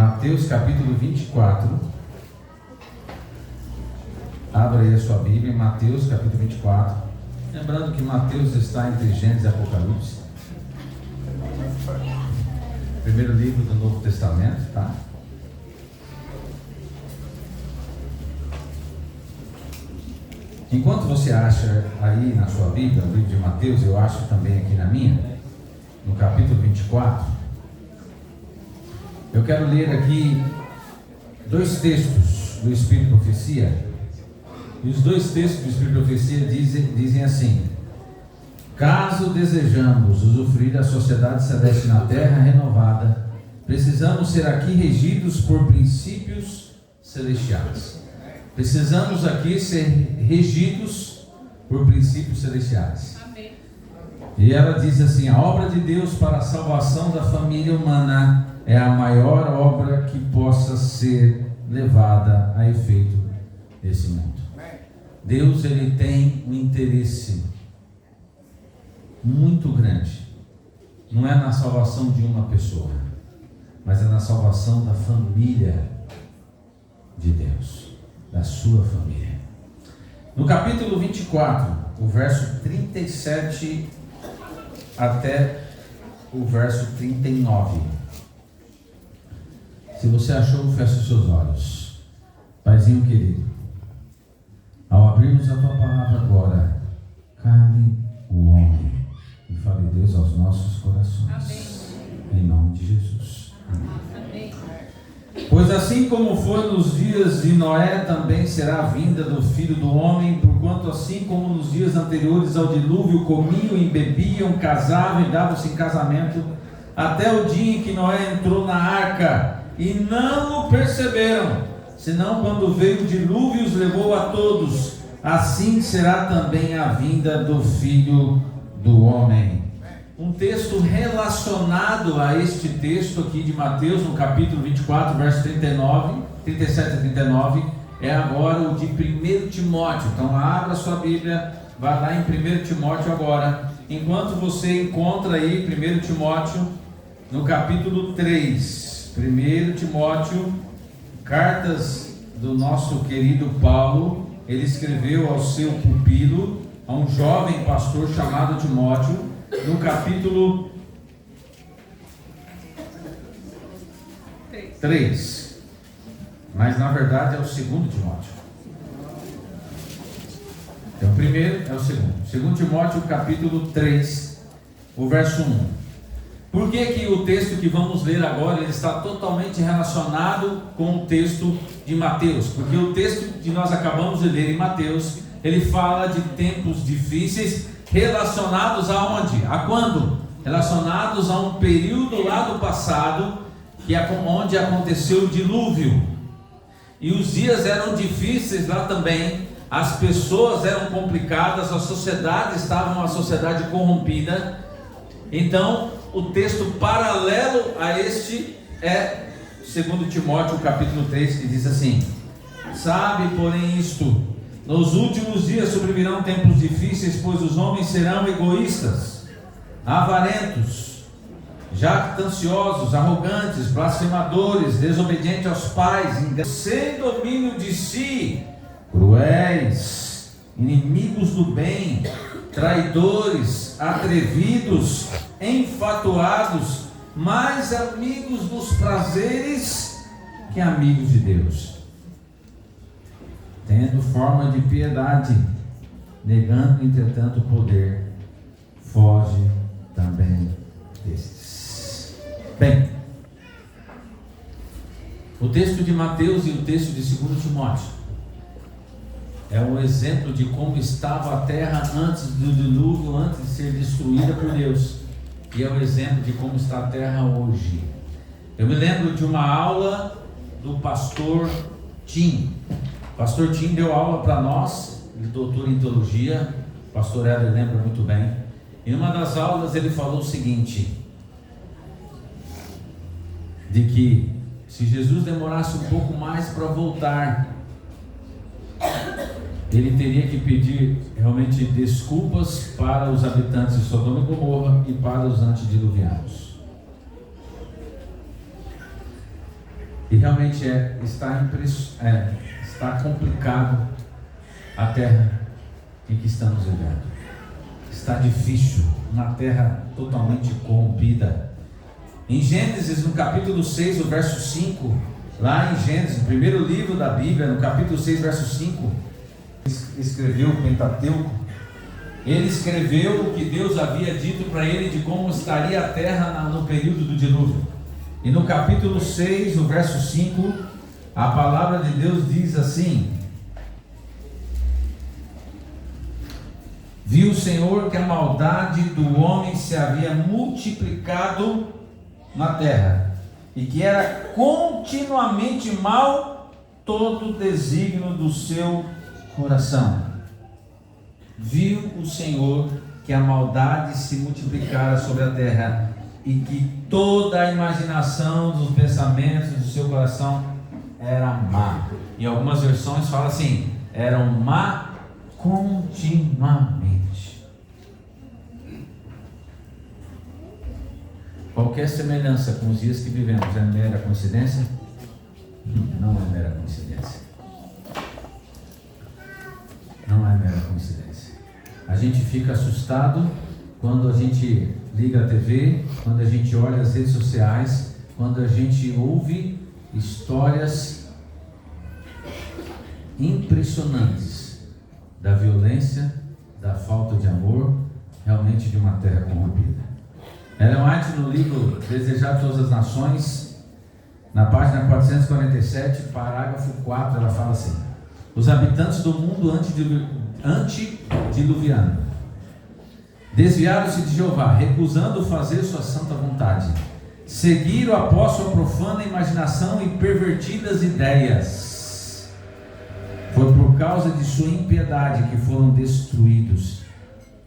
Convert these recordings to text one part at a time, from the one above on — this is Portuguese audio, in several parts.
Mateus capítulo 24. Abra aí a sua Bíblia, Mateus capítulo 24. Lembrando que Mateus está entre Gênesis e Apocalipse. Primeiro livro do Novo Testamento, tá? Enquanto você acha aí na sua Bíblia, o livro de Mateus, eu acho também aqui na minha, no capítulo 24, eu quero ler aqui dois textos do Espírito de Profecia. E os dois textos do Espírito de Profecia dizem assim: caso desejamos usufruir da sociedade celeste na terra renovada, precisamos ser aqui regidos por princípios celestiais. Precisamos aqui ser regidos por princípios celestiais. Amém. E ela diz assim: a obra de Deus para a salvação da família humana é a maior obra que possa ser levada a efeito nesse mundo. Deus, ele tem um interesse muito grande, não é na salvação de uma pessoa, mas é na salvação da família de Deus, da sua família. No capítulo 24, o verso 37 até o verso 39. Se você achou, feche os seus olhos. Paizinho querido, ao abrirmos a tua palavra agora, cabe o homem e fale Deus aos nossos corações. Amém. Em nome de Jesus. Amém. Pois assim como foi nos dias de Noé, também será a vinda do Filho do Homem, porquanto assim como nos dias anteriores ao dilúvio comiam e bebiam, casavam e davam-se em casamento, até o dia em que Noé entrou na arca, e não o perceberam, senão quando veio o dilúvio os levou a todos. Assim será também a vinda do Filho do Homem. Um texto relacionado a este texto aqui de Mateus, no capítulo 24, verso 37 a 39, é agora o de 1 Timóteo. Então abra sua Bíblia, vai lá em 1 Timóteo agora. Enquanto você encontra aí 1 Timóteo, no capítulo 3, 1 Timóteo, cartas do nosso querido Paulo, ele escreveu ao seu pupilo, a um jovem pastor chamado Timóteo, no capítulo 3, mas na verdade é o segundo Timóteo. Então o primeiro é o segundo Timóteo, capítulo 3, o verso 1. Por que o texto que vamos ler agora ele está totalmente relacionado com o texto de Mateus? Porque o texto que nós acabamos de ler em Mateus, ele fala de tempos difíceis relacionados aonde? A quando? Relacionados a um período lá do passado, que é onde aconteceu o dilúvio. E os dias eram difíceis lá também, as pessoas eram complicadas, a sociedade estava uma sociedade corrompida. Então, o texto paralelo a este é 2 Timóteo capítulo 3, que diz assim: sabe, porém, isto: nos últimos dias sobrevirão tempos difíceis, pois os homens serão egoístas, avarentos, jactanciosos, arrogantes, blasfemadores, desobedientes aos pais, sem domínio de si, cruéis, inimigos do bem, traidores, atrevidos, enfatuados, mais amigos dos prazeres que amigos de Deus, tendo forma de piedade, negando entretanto o poder. Foge também destes. Bem, o texto de Mateus e o texto de 2 Timóteo é um exemplo de como estava a terra antes do dilúvio, antes de ser destruída por Deus. E é o exemplo de como está a terra hoje. Eu me lembro de uma aula do pastor Tim. O pastor Tim deu aula para nós, ele é doutor em teologia, o pastor Éder lembra muito bem. Em uma das aulas ele falou o seguinte: de que se Jesus demorasse um pouco mais para voltar, ele teria que pedir realmente desculpas para os habitantes de Sodoma e Gomorra e para os antediluvianos. E realmente está complicado a terra em que estamos vivendo. Está difícil, uma terra totalmente corrompida. Em Gênesis, no capítulo 6, o verso 5, lá em Gênesis, no primeiro livro da Bíblia, no capítulo 6, verso 5, escreveu o Pentateuco. Ele escreveu o que Deus havia dito para ele de como estaria a terra no período do dilúvio. E no capítulo 6, no verso 5, a palavra de Deus diz assim: viu o Senhor que a maldade do homem se havia multiplicado na terra, e que era continuamente mal todo o desígnio do seu coração. Viu o Senhor que a maldade se multiplicara sobre a terra, e que toda a imaginação dos pensamentos do seu coração era má. Em algumas versões fala assim: eram má continuamente. Qualquer semelhança com os dias que vivemos é mera coincidência? Não é mera coincidência. Não é mera coincidência. A gente fica assustado quando a gente liga a TV, quando a gente olha as redes sociais, quando a gente ouve histórias impressionantes da violência, da falta de amor, realmente de uma terra corrompida. Ellen White, no livro Desejar Todas as Nações, na página 447, parágrafo 4, ela fala assim: os habitantes do mundo antediluviano desviaram-se de Jeová, recusando fazer sua santa vontade. Seguiram após sua profana imaginação e pervertidas ideias. Foi por causa de sua impiedade que foram destruídos.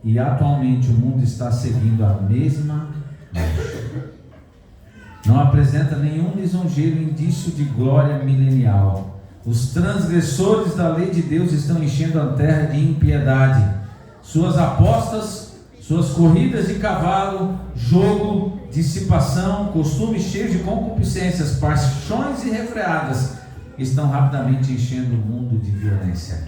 E atualmente o mundo está seguindo a mesma marcha. Não apresenta nenhum lisonjeiro indício de glória milenial. Os transgressores da lei de Deus estão enchendo a terra de impiedade. Suas apostas, suas corridas de cavalo, jogo, dissipação, costumes cheios de concupiscências, paixões irrefreadas estão rapidamente enchendo o mundo de violência.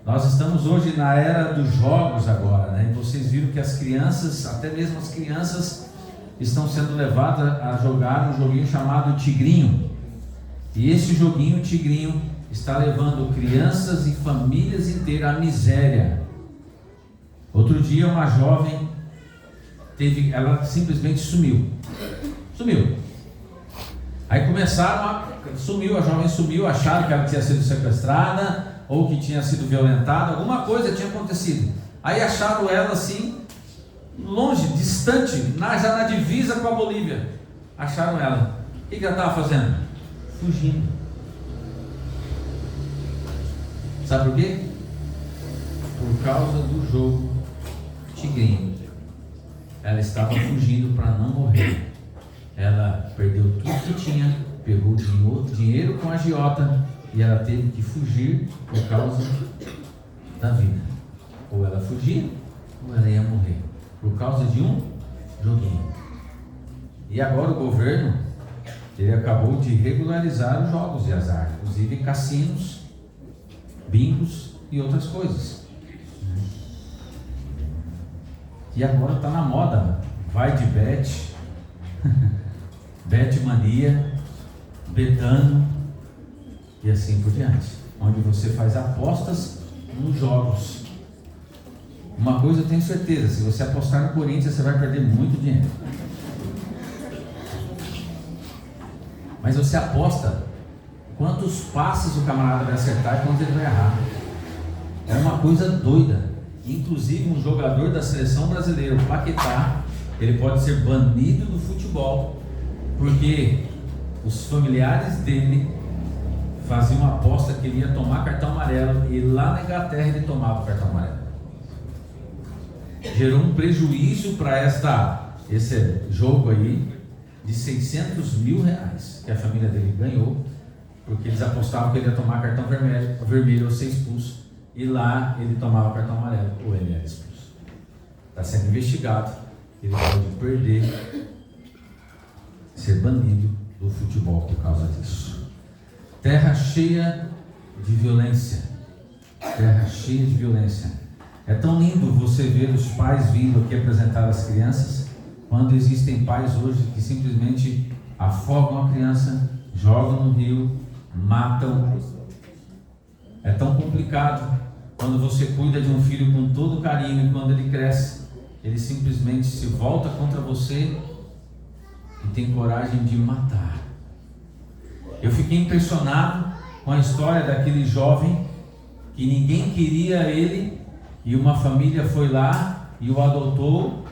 Nós estamos hoje na era dos jogos agora, né? E vocês viram que as crianças, até mesmo as crianças, estão sendo levadas a jogar um joguinho chamado Tigrinho. E esse joguinho Tigrinho está levando crianças e famílias inteiras à miséria. Outro dia uma jovem ela simplesmente sumiu. Aí a jovem sumiu, acharam que ela tinha sido sequestrada ou que tinha sido violentada, alguma coisa tinha acontecido. Aí acharam ela assim, longe, distante, já na divisa com a Bolívia. Acharam ela. O que ela estava fazendo? Fugindo. Sabe por quê? Por causa do jogo Tigrinho. Ela estava fugindo para não morrer. Ela perdeu tudo que tinha, pegou dinheiro com a agiota e ela teve que fugir por causa da vida. Ou ela fugia, ou ela ia morrer por causa de um joguinho. E agora o governo, ele acabou de regularizar os jogos de azar, inclusive cassinos, bingos e outras coisas. E agora está na moda, vai de bet, betmania, betano e assim por diante, onde você faz apostas nos jogos. Uma coisa eu tenho certeza: se você apostar no Corinthians, você vai perder muito dinheiro. Mas você aposta quantos passes o camarada vai acertar e quantos ele vai errar. É uma coisa doida. Inclusive um jogador da seleção brasileira, o Paquetá, ele pode ser banido do futebol, porque os familiares dele faziam uma aposta que ele ia tomar cartão amarelo, e lá na Inglaterra ele tomava o cartão amarelo. Gerou um prejuízo para esse jogo aí de R$600 mil que a família dele ganhou, porque eles apostavam que ele ia tomar cartão vermelho ou ser expulso, e lá ele tomava cartão amarelo ou ele era expulso. Está sendo investigado, ele pode perder, ser banido do futebol por causa disso. terra cheia de violência. Terra cheia de violência. É tão lindo você ver os pais vindo aqui apresentar as crianças, quando existem pais hoje que simplesmente afogam a criança, jogam no rio, matam. É tão complicado quando você cuida de um filho com todo carinho, e quando ele cresce, ele simplesmente se volta contra você e tem coragem de matar. Eu fiquei impressionado com a história daquele jovem que ninguém queria ele, e uma família foi lá e o adotou,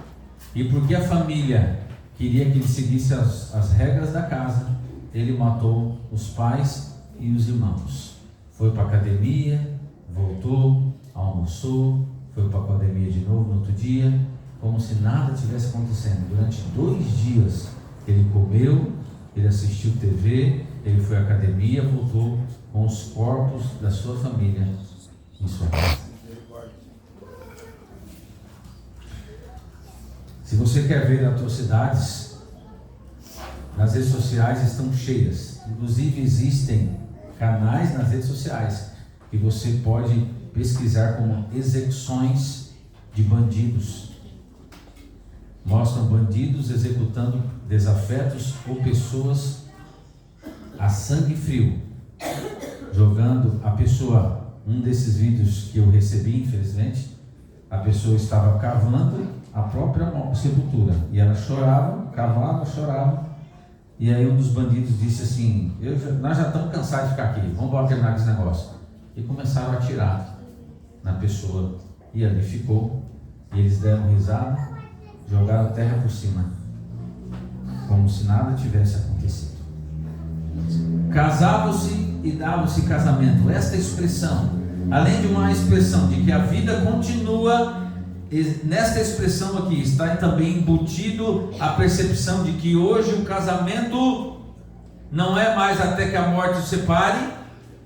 e porque a família queria que ele seguisse as regras da casa, ele matou os pais e os irmãos. Foi para a academia, voltou, almoçou, foi para a academia de novo no outro dia, como se nada tivesse acontecendo. Durante 2 dias ele comeu, ele assistiu TV, ele foi à academia, voltou com os corpos da sua família em sua casa. Se você quer ver atrocidades, nas redes sociais estão cheias. Inclusive existem canais nas redes sociais que você pode pesquisar como execuções de bandidos. Mostram bandidos executando desafetos ou pessoas a sangue frio, jogando a pessoa. Um desses vídeos que eu recebi, infelizmente, a pessoa estava cavando a própria sepultura, e ela chorava, cavava, chorava, e aí um dos bandidos disse assim: nós já estamos cansados de ficar aqui, vamos embora terminar esse negócio. E começaram a atirar na pessoa, e ali ficou, e eles deram risada, jogaram a terra por cima, como se nada tivesse acontecido. Casavam-se e davam-se casamento. Esta expressão, além de uma expressão de que a vida continua, nesta expressão aqui está também embutido a percepção de que hoje o casamento não é mais até que a morte os separe,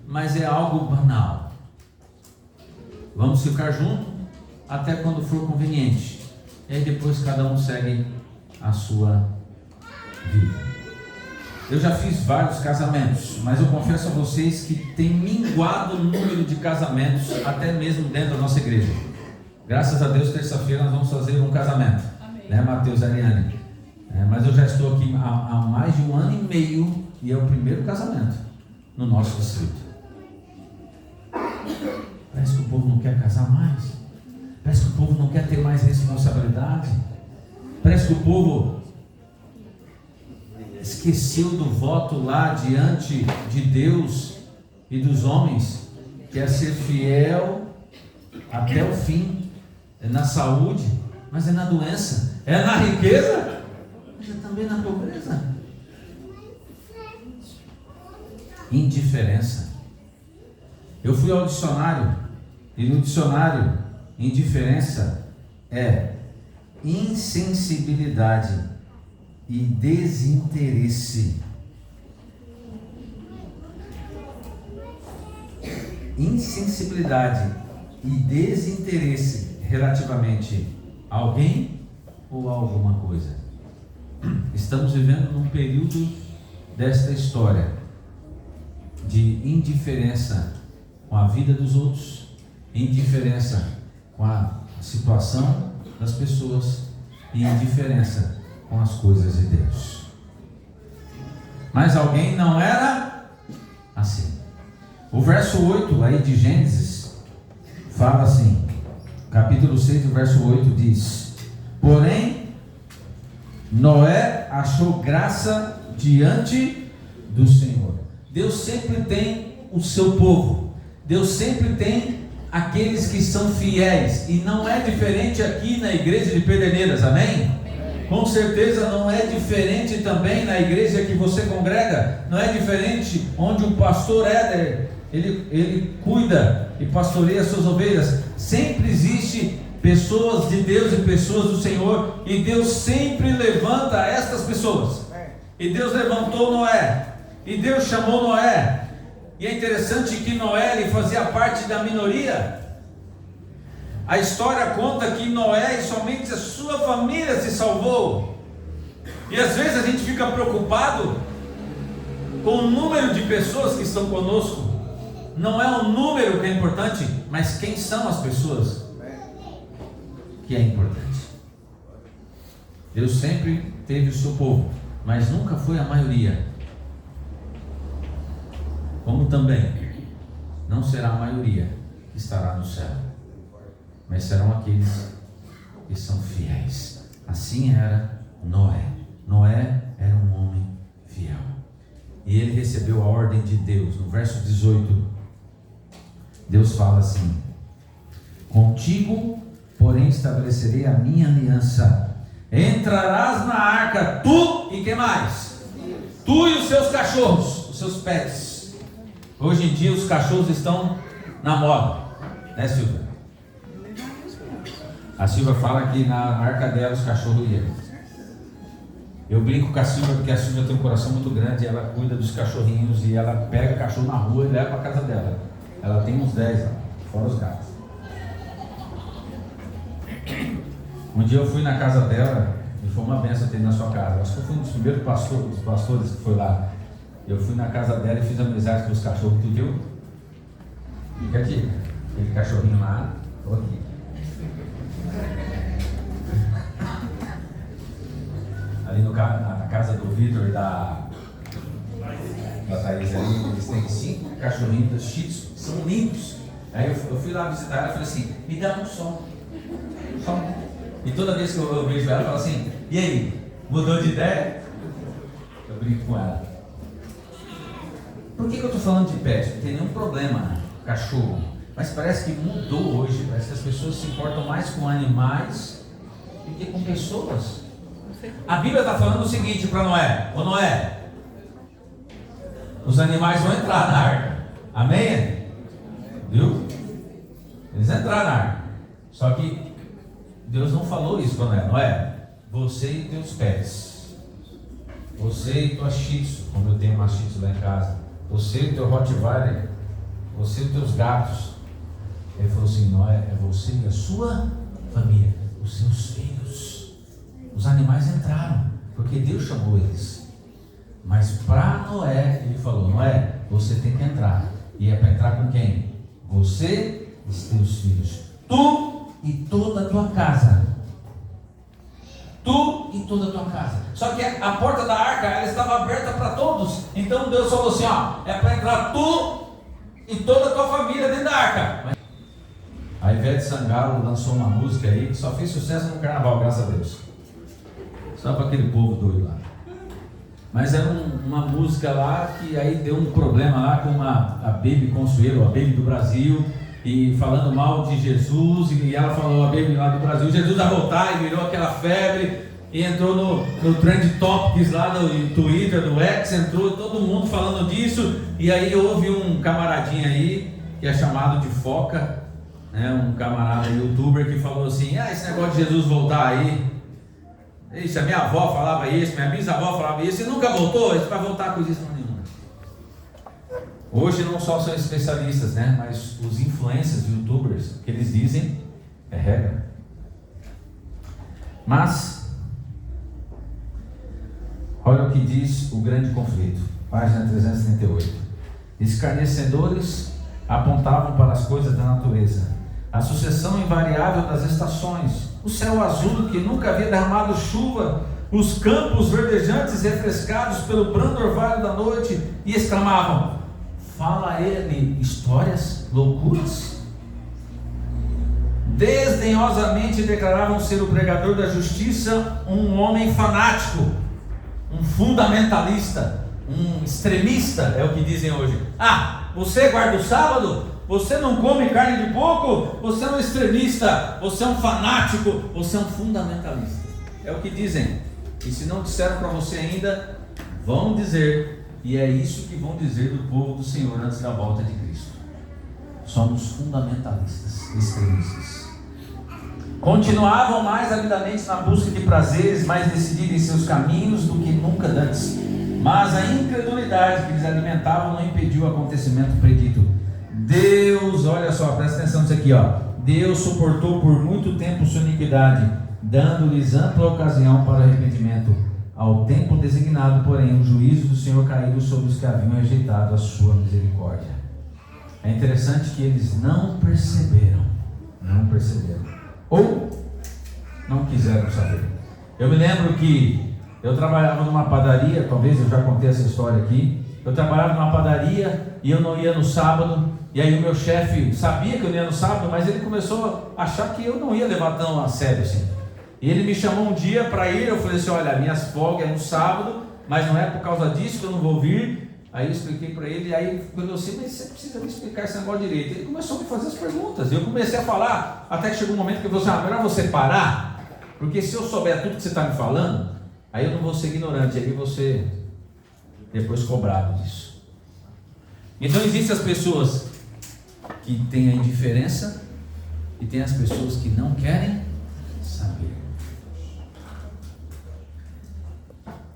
mas é algo banal. Vamos ficar juntos até quando for conveniente, e aí depois cada um segue a sua vida. Eu já fiz vários casamentos, mas eu confesso a vocês que tem minguado o número de casamentos, até mesmo dentro da nossa igreja. Graças a Deus, terça-feira nós vamos fazer um casamento. Amém. Né, Mateus e Ariane? Mas eu já estou aqui há mais de 1 ano e meio, e é o primeiro casamento no nosso distrito. Parece que o povo não quer casar mais. Parece que o povo não quer ter mais responsabilidade. Parece que o povo esqueceu do voto lá diante de Deus e dos homens, que é ser fiel até o fim. É na saúde, mas é na doença, é na riqueza, mas é também na pobreza. Indiferença. Eu fui ao dicionário, e no dicionário, indiferença é insensibilidade e desinteresse. Insensibilidade e desinteresse relativamente a alguém ou a alguma coisa. Estamos vivendo num período desta história de indiferença com a vida dos outros, indiferença com a situação das pessoas e indiferença com as coisas de Deus. Mas alguém não era assim. O verso 8 aí de Gênesis fala assim, capítulo 6, o verso 8 diz: porém, Noé achou graça diante do Senhor. Deus sempre tem o seu povo. Deus sempre tem aqueles que são fiéis. E não é diferente aqui na igreja de Pederneiras, amém? Com certeza não é diferente também na igreja que você congrega. Não é diferente onde o pastor Éder, ele cuida e pastoreia as suas ovelhas. Sempre existe pessoas de Deus e pessoas do Senhor, e Deus sempre levanta estas pessoas. E Deus levantou Noé, e Deus chamou Noé. E é interessante que Noé, ele fazia parte da minoria. A história conta que Noé e somente a sua família se salvou. E às vezes a gente fica preocupado com o número de pessoas que estão conosco. Não é o número que é importante, mas quem são as pessoas que é importante. Deus sempre teve o seu povo, mas nunca foi a maioria. Como também não será a maioria que estará no céu, mas serão aqueles que são fiéis. Assim era Noé. Noé era um homem fiel, e ele recebeu a ordem de Deus. No verso 18, Deus fala assim: contigo, porém, estabelecerei a minha aliança. Entrarás na arca, tu e quem mais? Tu e os seus cachorros, os seus pets. Hoje em dia os cachorros estão na moda, né, Silvia? A Silvia fala que na arca dela os cachorros iam. Eu brinco com a Silvia porque a Silvia tem um coração muito grande. Ela cuida dos cachorrinhos e ela pega cachorro na rua e leva para casa dela. Ela tem uns 10 lá, fora os gatos. Um dia eu fui na casa dela e foi uma benção ter na sua casa. Acho que eu fui um dos primeiros pastores que foi lá. Eu fui na casa dela e fiz amizade com os cachorros. Tu viu? Fica aqui. Aquele cachorrinho lá. Estou aqui. Ali na casa do Vitor e da Thaís ali, eles têm 5 cachorrinhos dos Shih Tzu, são lindos. Aí eu fui lá visitar ela e falei assim: me dá um som. E toda vez que eu vejo ela, eu falo assim: e aí, mudou de ideia? Eu brinco com ela. Por que eu estou falando de pet? Não tem nenhum problema, cachorro. Mas parece que mudou hoje. Parece que as pessoas se importam mais com animais do que com pessoas. A Bíblia está falando o seguinte para Noé: ô Noé, os animais vão entrar na arca. Amém? Viu? Eles entraram na arca. Só que Deus não falou isso para Noé. Noé, você e teus pets, você e tua Shih Tzu, como eu tenho uma Shih Tzu lá em casa, você e teu Rottweiler, você e teus gatos. Ele falou assim: Noé, é você e a sua família, os seus filhos. Os animais entraram, porque Deus chamou eles. Mas para Noé, ele falou: Noé, você tem que entrar. E é para entrar com quem? Você e os teus filhos. Tu e toda a tua casa. Tu e toda a tua casa. Só que a porta da arca, ela estava aberta para todos. Então Deus falou assim: ó, é para entrar tu e toda a tua família dentro da arca. A Ivete Sangalo lançou uma música aí que só fez sucesso no carnaval, graças a Deus. Só para aquele povo doido lá. Mas era uma música lá que aí deu um problema lá com a Baby Consuelo, a Baby do Brasil, e falando mal de Jesus, e ela falou, a Baby lá do Brasil, Jesus vai voltar, e virou aquela febre, e entrou no Trend Topics lá do Twitter, do X, entrou todo mundo falando disso, e aí houve um camaradinho aí, que é chamado de Foca, né, um camarada youtuber que falou assim: esse negócio de Jesus voltar aí, isso, a minha avó falava isso, minha bisavó falava isso, e nunca voltou, isso vai voltar com isso nenhuma. Hoje não só são especialistas, né, mas os influencers, youtubers, o que eles dizem é regra. Mas olha o que diz o grande conflito, página 338. Escarnecedores apontavam para as coisas da natureza, a sucessão invariável das estações, o céu azul que nunca havia derramado chuva, os campos verdejantes refrescados pelo brando orvalho da noite, e exclamavam: fala ele histórias, loucuras? Desdenhosamente declaravam ser o pregador da justiça um homem fanático, um fundamentalista, um extremista, é o que dizem hoje. Você guarda o sábado? Você não come carne de porco? Você é um extremista, você é um fanático, você é um fundamentalista. É o que dizem. E se não disseram para você ainda, vão dizer. E é isso que vão dizer do povo do Senhor antes da volta de Cristo. Somos fundamentalistas, extremistas. Continuavam mais avidamente na busca de prazeres, mais decididos em seus caminhos do que nunca antes. Mas a incredulidade que lhes alimentavam não impediu o acontecimento predito. Deus, olha só, presta atenção nisso aqui, ó. Deus suportou por muito tempo sua iniquidade, dando-lhes ampla ocasião para arrependimento. Ao tempo designado, porém, o juízo do Senhor caiu sobre os que haviam rejeitado a sua misericórdia. É interessante que eles não perceberam, ou não quiseram saber. Eu me lembro que eu trabalhava numa padaria, talvez eu já contei essa história aqui. Eu trabalhava numa padaria e eu não ia no sábado, e aí o meu chefe sabia que eu não ia no sábado, mas ele começou a achar que eu não ia levar tão a sério assim. E ele me chamou um dia para ir, eu falei assim, olha, minhas folgas é no sábado, mas não é por causa disso que eu não vou vir. Aí eu expliquei para ele, e aí quando eu disse, mas você precisa me explicar esse negócio direito. Ele começou a me fazer as perguntas, e eu comecei a falar, até que chegou um momento que eu falei assim, melhor você parar, porque se eu souber tudo que você está me falando, aí eu não vou ser ignorante, aí você depois cobrado disso. Então existem as pessoas que têm a indiferença, e tem as pessoas que não querem saber.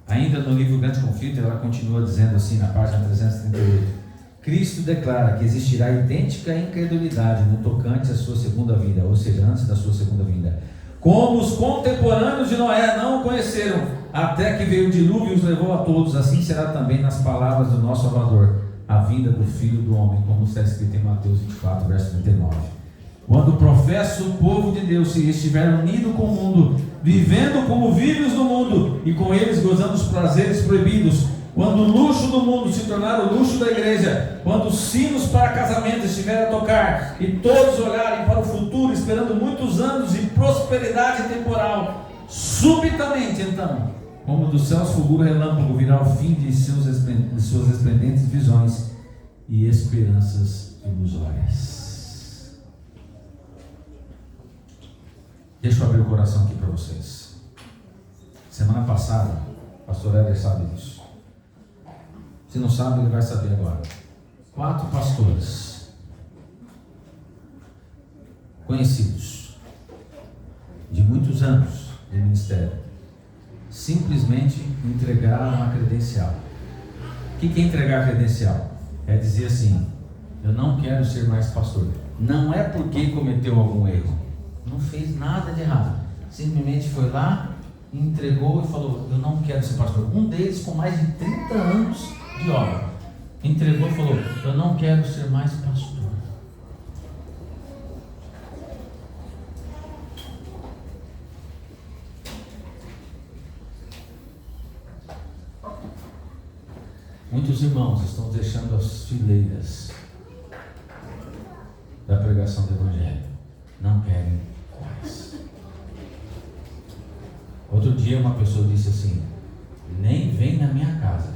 Ainda no livro Grande Conflito, ela continua dizendo assim, na página 338, Cristo declara que existirá idêntica incredulidade no tocante à sua segunda vinda, ou seja, antes da sua segunda vinda. Como os contemporâneos de Noé não o conheceram, até que veio o dilúvio e os levou a todos, assim será também nas palavras do nosso Salvador, a vinda do Filho do Homem, como está escrito em Mateus 24, verso 39. Quando professa o povo de Deus se estiver unido com o mundo, vivendo como vivem no mundo, e com eles gozando os prazeres proibidos, quando o luxo do mundo se tornar o luxo da igreja, quando os sinos para casamento estiverem a tocar, e todos olharem para o futuro, esperando muitos anos de prosperidade temporal, subitamente então, como dos céus fulgura relâmpago, virá o fim de suas esplendentes visões e esperanças ilusórias. Deixa eu abrir o coração aqui para vocês. Semana passada, o pastor Éder sabe disso. Se não sabe, ele vai saber agora. 4 pastores conhecidos de muitos anos de ministério simplesmente entregaram a credencial. O que é entregar a credencial? É dizer assim, eu não quero ser mais pastor. Não é porque cometeu algum erro, não fez nada de errado, simplesmente foi lá, entregou e falou, eu não quero ser pastor. Um deles com mais de 30 anos de obra, entregou e falou, eu não quero ser mais pastor. Muitos irmãos estão deixando as fileiras da pregação do Evangelho, não querem mais. Outro dia uma pessoa disse assim, nem vem na minha casa,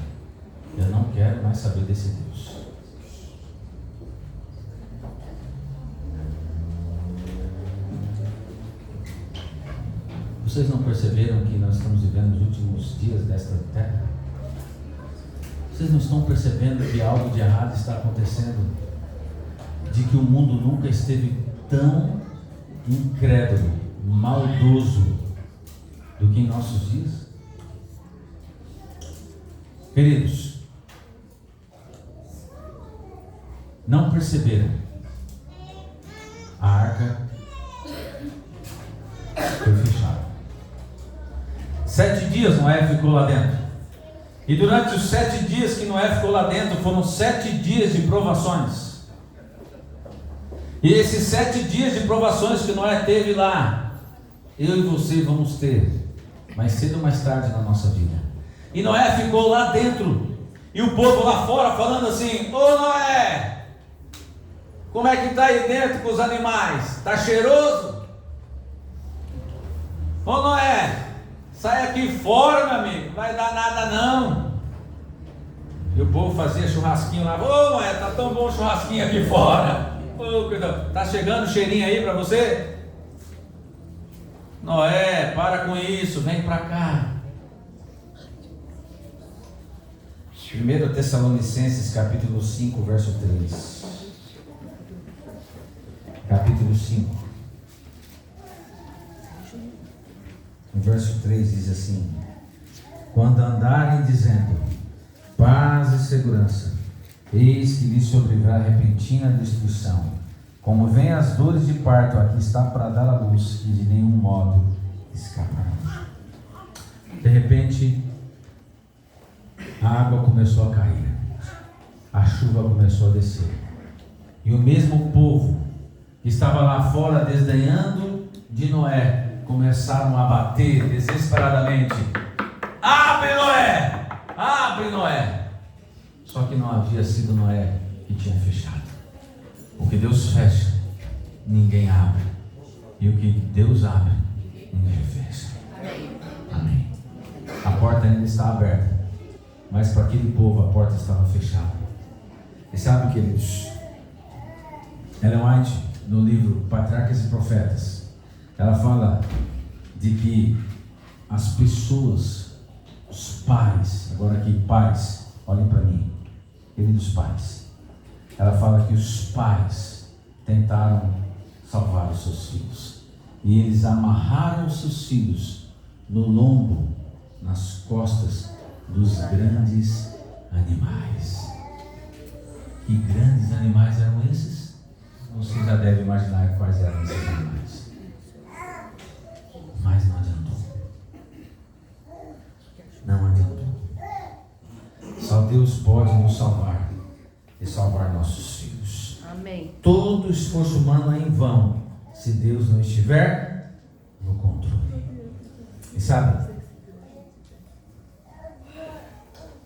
eu não quero mais saber desse Deus. Vocês não perceberam que nós estamos vivendo os últimos dias desta terra? Vocês não estão percebendo que algo de errado está acontecendo? De que o mundo nunca esteve tão incrédulo, maldoso do que em nossos dias? Queridos, não perceberam? A arca foi fechada. 7 dias Noé ficou lá dentro. E durante os 7 dias que Noé ficou lá dentro, foram 7 dias de provações. E esses 7 dias de provações que Noé teve lá, eu e você vamos ter, mais cedo ou mais tarde na nossa vida. E Noé ficou lá dentro, e o povo lá fora falando assim, ô Noé, como é que está aí dentro com os animais? Está cheiroso? Ô Noé, sai aqui fora, meu amigo, não vai dar nada não. E o povo fazia churrasquinho lá, ô Noé, tá tão bom o churrasquinho aqui fora. Ô, tá chegando o cheirinho aí para você? Noé, para com isso, vem para cá. 1 Tessalonicenses capítulo 5, verso 3. Capítulo 5. O verso 3 diz assim: quando andarem dizendo paz e segurança, eis que lhes sobrevirá repentina destruição, como vem as dores de parto, aqui está para dar a luz, e de nenhum modo escaparão. De repente, a água começou a cair, a chuva começou a descer, e o mesmo povo que estava lá fora desdenhando de Noé começaram a bater desesperadamente: abre, Noé! Abre, Noé! Só que não havia sido Noé que tinha fechado. O que Deus fecha, ninguém abre, e o que Deus abre, ninguém fecha. Amém. A porta ainda está aberta, mas para aquele povo a porta estava fechada. E sabe, queridos, Ellen White, no livro Patriarcas e Profetas, ela fala de que as pessoas, os pais, agora aqui pais, olhem para mim, queridos pais, ela fala que os pais tentaram salvar os seus filhos, e eles amarraram os seus filhos no lombo, nas costas dos grandes animais. Que grandes animais eram esses? Você já deve imaginar quais eram esses animais. Mas não adiantou. Não adiantou. Só Deus pode nos salvar e salvar nossos filhos. Amém. Todo esforço humano é em vão se Deus não estiver no controle. E sabe,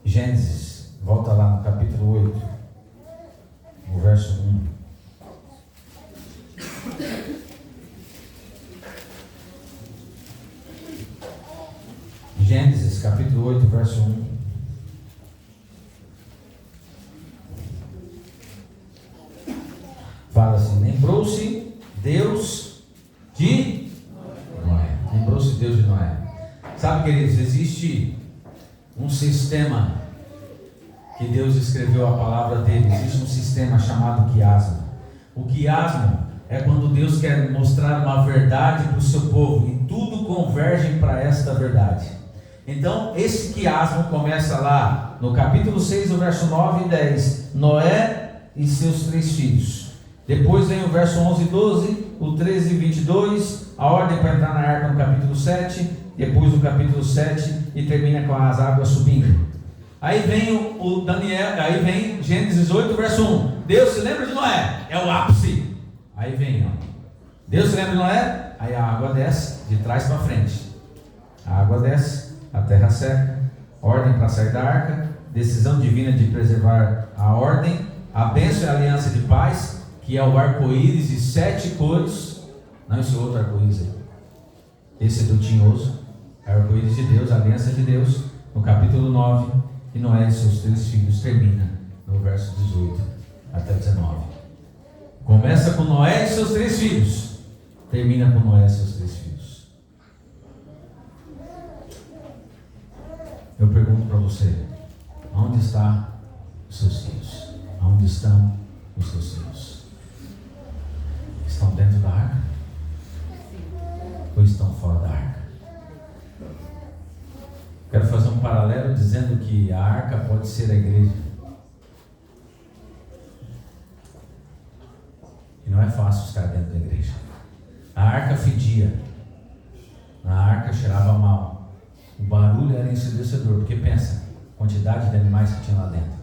Gênesis, volta lá no capítulo 8, no verso 1. Gênesis, capítulo 8, verso 1. Fala assim: lembrou-se Deus de Noé. Lembrou-se Deus de Noé. Sabe, queridos, existe um sistema que Deus escreveu a palavra dele. Existe um sistema chamado quiasmo. O quiasmo é quando Deus quer mostrar uma verdade para o seu povo e tudo converge para esta verdade. Então esse quiasmo começa lá no capítulo 6, o verso 9 e 10, Noé e seus 3 filhos. Depois vem o verso 11 e 12, o 13 e 22, a ordem para entrar na arca no capítulo 7, depois o capítulo 7 e termina com as águas subindo. Aí vem o Daniel, aí vem Gênesis 8, verso 1. Deus se lembra de Noé, é o ápice. Aí vem, ó, Deus se lembra de Noé, aí a água desce de trás para frente. A água desce, a terra seca, ordem para sair da arca, decisão divina de preservar a ordem, a bênção e a aliança de paz, que é o arco-íris de 7 cores. Não esse outro arco-íris aí, esse é do tinhoso, é o arco-íris de Deus, a aliança de Deus, no capítulo 9, e Noé e seus 3 filhos termina no verso 18 até 19. Começa com Noé e seus 3 filhos, termina com Noé e seus 3 filhos. Eu pergunto para você: onde estão os seus filhos? Onde estão os seus filhos? Estão dentro da arca? Ou estão fora da arca? Quero fazer um paralelo dizendo que a arca pode ser a igreja. E não é fácil estar dentro da igreja. A arca fedia, a arca cheirava mal, o barulho era ensurdecedor, porque pensa, a quantidade de animais que tinha lá dentro.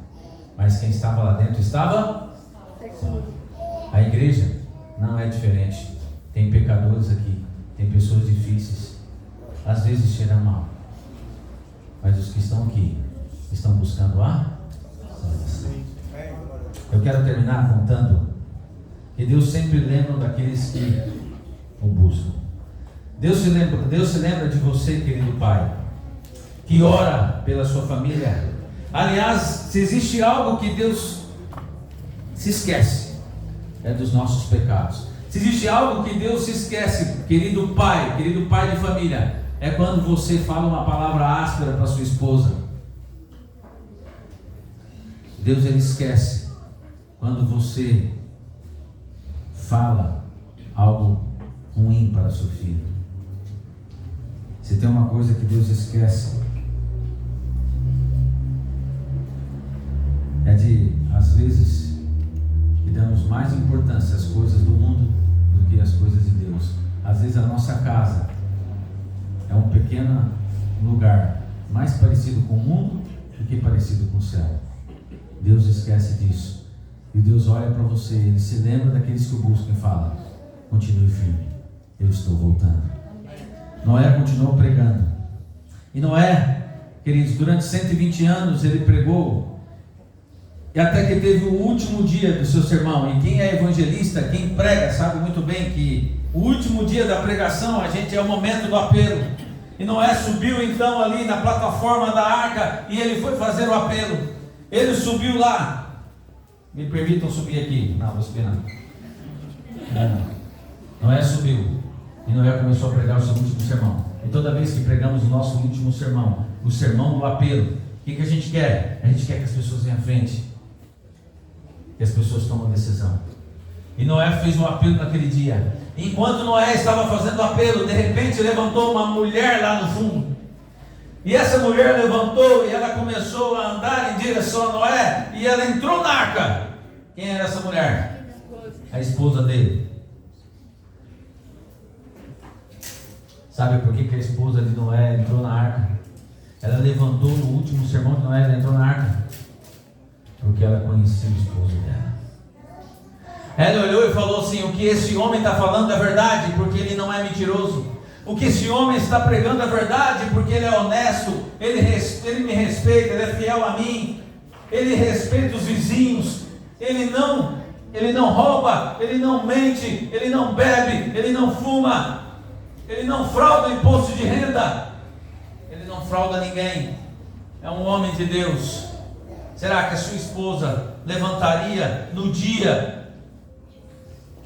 Mas quem estava lá dentro estava seguro. A igreja não é diferente. Tem pecadores aqui, tem pessoas difíceis, às vezes cheira mal, mas os que estão aqui estão buscando a salvação. Eu quero terminar contando que Deus sempre lembra daqueles que o buscam. Deus se lembra de você, querido pai, que ora pela sua família. Aliás, se existe algo que Deus se esquece, é dos nossos pecados. Se existe algo que Deus se esquece, querido pai de família, é quando você fala uma palavra áspera para sua esposa. Deus, ele esquece quando você fala algo ruim para seu filho. Se tem uma coisa que Deus esquece, é de, às vezes, que damos mais importância às coisas do mundo do que às coisas de Deus. Às vezes a nossa casa é um pequeno lugar mais parecido com o mundo Fique parecido com o céu. Deus esquece disso. E Deus olha para você, Ele se lembra daqueles que o buscam e fala: continue firme, eu estou voltando. Noé continuou pregando. E Noé, queridos, durante 120 anos ele pregou, e até que teve o último dia do seu sermão. E quem é evangelista, quem prega, sabe muito bem que o último dia da pregação, a gente é o momento do apelo. E Noé subiu então ali na plataforma da arca, e ele foi fazer o apelo. Ele subiu lá. Me permitam subir aqui. Não, vou subir não. Noé subiu, e Noé começou a pregar o seu último sermão. E toda vez que pregamos o nosso último sermão, o sermão do apelo, o que a gente quer? A gente quer que as pessoas venham à frente, que as pessoas tomam decisão. E Noé fez um apelo naquele dia. Enquanto Noé estava fazendo o apelo, de repente levantou uma mulher lá no fundo. E essa mulher levantou e ela começou a andar em direção a Noé, e ela entrou na arca. Quem era essa mulher? A esposa dele. Sabe por que a esposa de Noé entrou na arca? Ela levantou no último sermão de Noé, ela entrou na arca porque ela conhecia o esposo dela. Ela olhou e falou assim: o que esse homem está falando é verdade, porque ele não é mentiroso. O que esse homem está pregando é verdade, porque ele é honesto, ele me respeita, ele é fiel a mim, ele respeita os vizinhos, ele não rouba, ele não mente, ele não bebe, ele não fuma, ele não frauda o imposto de renda, ele não frauda ninguém, é um homem de Deus. Será que a sua esposa levantaria no dia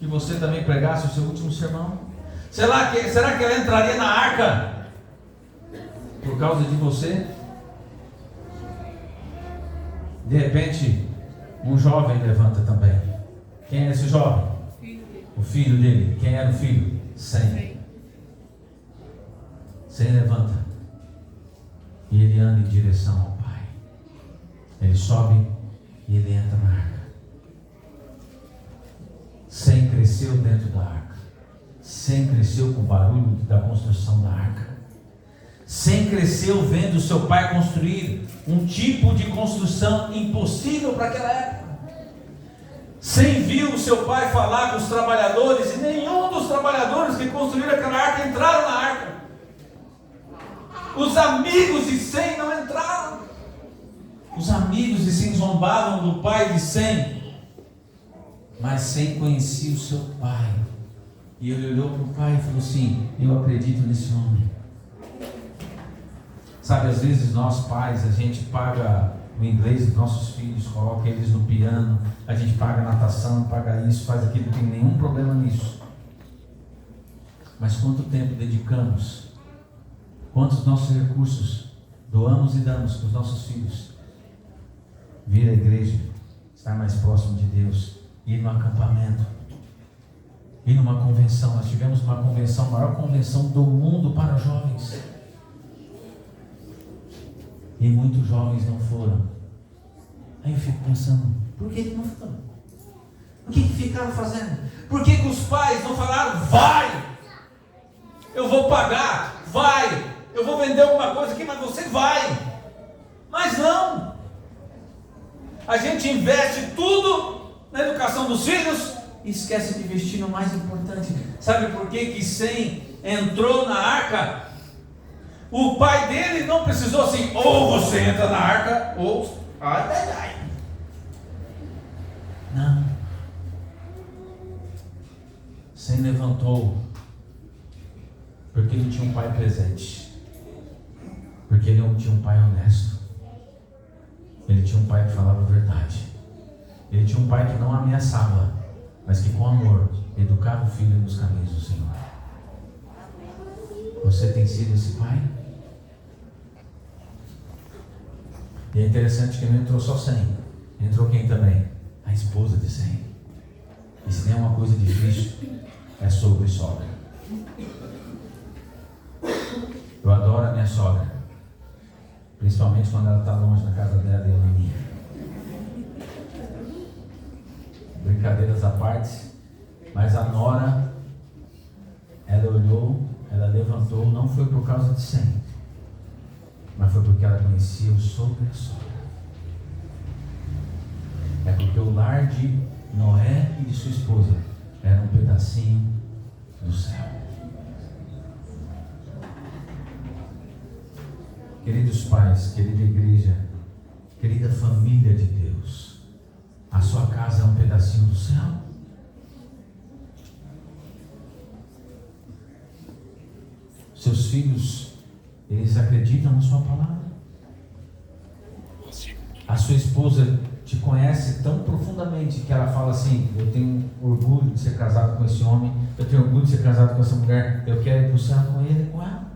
que você também pregasse o seu último sermão? Será que ela entraria na arca por causa de você? De repente, um jovem levanta também. Quem é esse jovem? O filho dele. Quem era o filho? Sem levanta. E ele anda em direção ao Pai. Ele sobe e ele entra na arca. Sem cresceu dentro da arca. Sem cresceu com o barulho da construção da arca. Sem cresceu vendo o seu pai construir um tipo de construção impossível para aquela época. Sem viu o seu pai falar com os trabalhadores, e nenhum dos trabalhadores que construíram aquela arca entraram na arca. Os amigos de Sem não entraram. Os amigos de Sem zombavam do pai de Sem, mas Sem conhecia o seu pai. E ele olhou para o pai e falou assim: eu acredito nesse homem. Sabe, às vezes nós pais, a gente paga o inglês dos nossos filhos, coloca eles no piano, a gente paga natação, paga isso, faz aquilo, não tem nenhum problema nisso. Mas quanto tempo dedicamos, quantos nossos recursos doamos e damos para os nossos filhos? Vir à igreja, estar mais próximo de Deus, ir no acampamento, ir numa convenção. Nós tivemos uma convenção, a maior convenção do mundo para jovens, e muitos jovens não foram. Aí eu fico pensando: por que não foram? O que ficaram fazendo? Por que os pais não falaram: vai, eu vou pagar, vai, eu vou vender alguma coisa aqui, mas você vai? Mas não. A gente investe tudo na educação dos filhos e esquece de investir no mais importante. Sabe por que Sem entrou na arca? O pai dele não precisou assim: ou você entra na arca, ou ai. Não. Sem levantou porque ele tinha um pai presente, porque ele tinha um pai honesto, ele tinha um pai que falava a verdade, ele tinha um pai que não ameaçava, mas que com amor educava o filho nos caminhos do Senhor. Você tem sido esse pai? E é interessante que não entrou só Sem, entrou quem também? A esposa de Sem. E se tem uma coisa difícil, é sogro e sogra. Eu adoro a minha sogra, principalmente quando ela está longe na casa dela e eu na minha. Brincadeiras à parte, mas a nora, ela olhou, ela levantou, não foi por causa de Sem, mas foi porque ela conhecia o sogro e a sogra. É porque o lar de Noé e de sua esposa era um pedacinho do céu. Queridos pais, querida igreja, querida família de Deus, a sua casa é um pedacinho do céu? Seus filhos, eles acreditam na sua palavra? A sua esposa te conhece tão profundamente que ela fala assim: eu tenho orgulho de ser casado com esse homem, eu tenho orgulho de ser casado com essa mulher, eu quero ir para o céu com ele e com ela.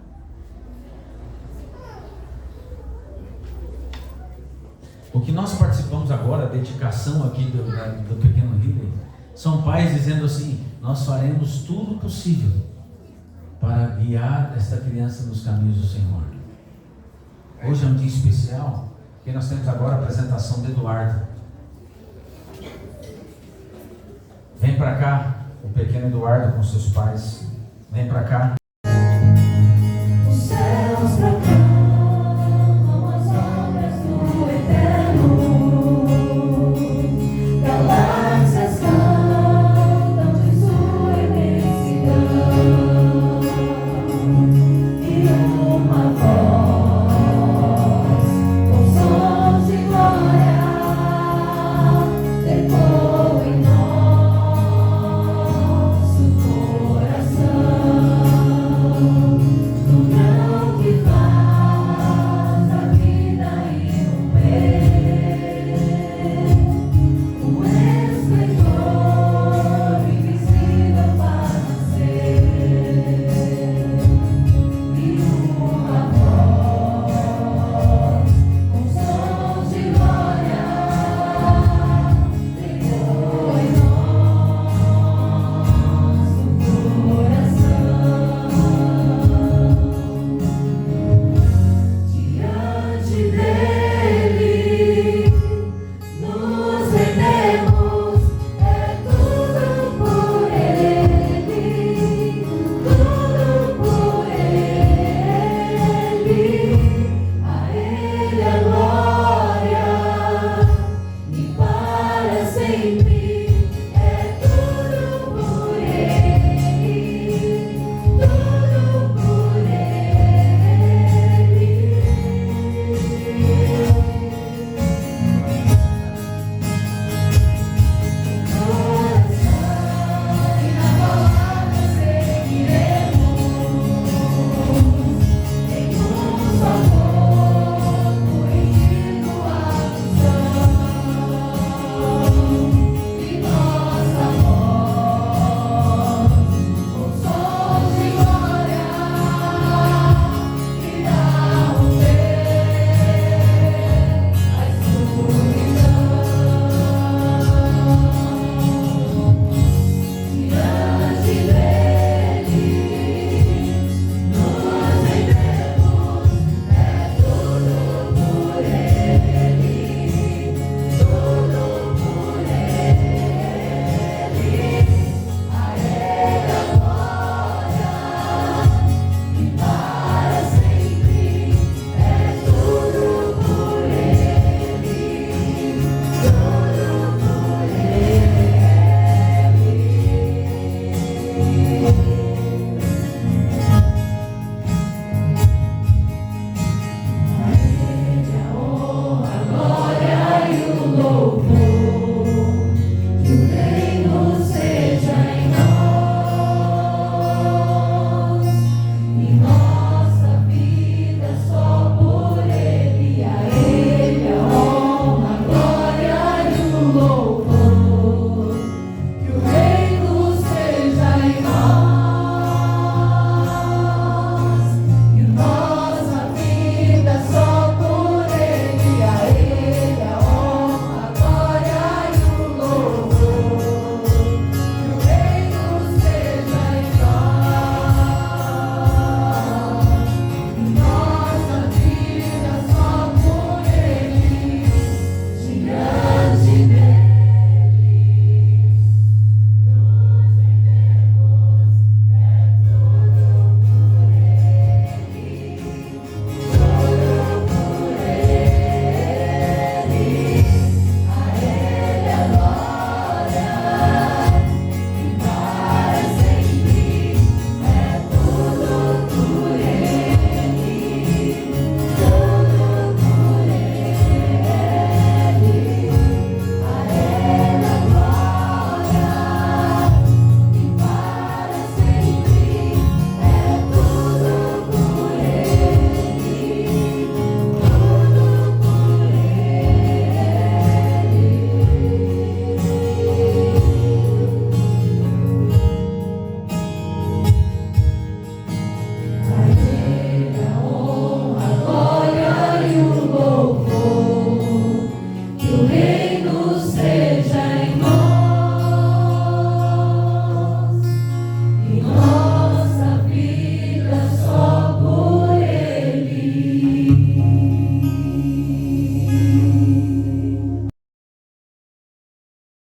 O que nós participamos agora, a dedicação aqui do pequeno Ridley, são pais dizendo assim: nós faremos tudo possível para guiar esta criança nos caminhos do Senhor. Hoje é um dia especial, porque nós temos agora a apresentação de Eduardo. Vem para cá, o pequeno Eduardo com seus pais. Vem para cá.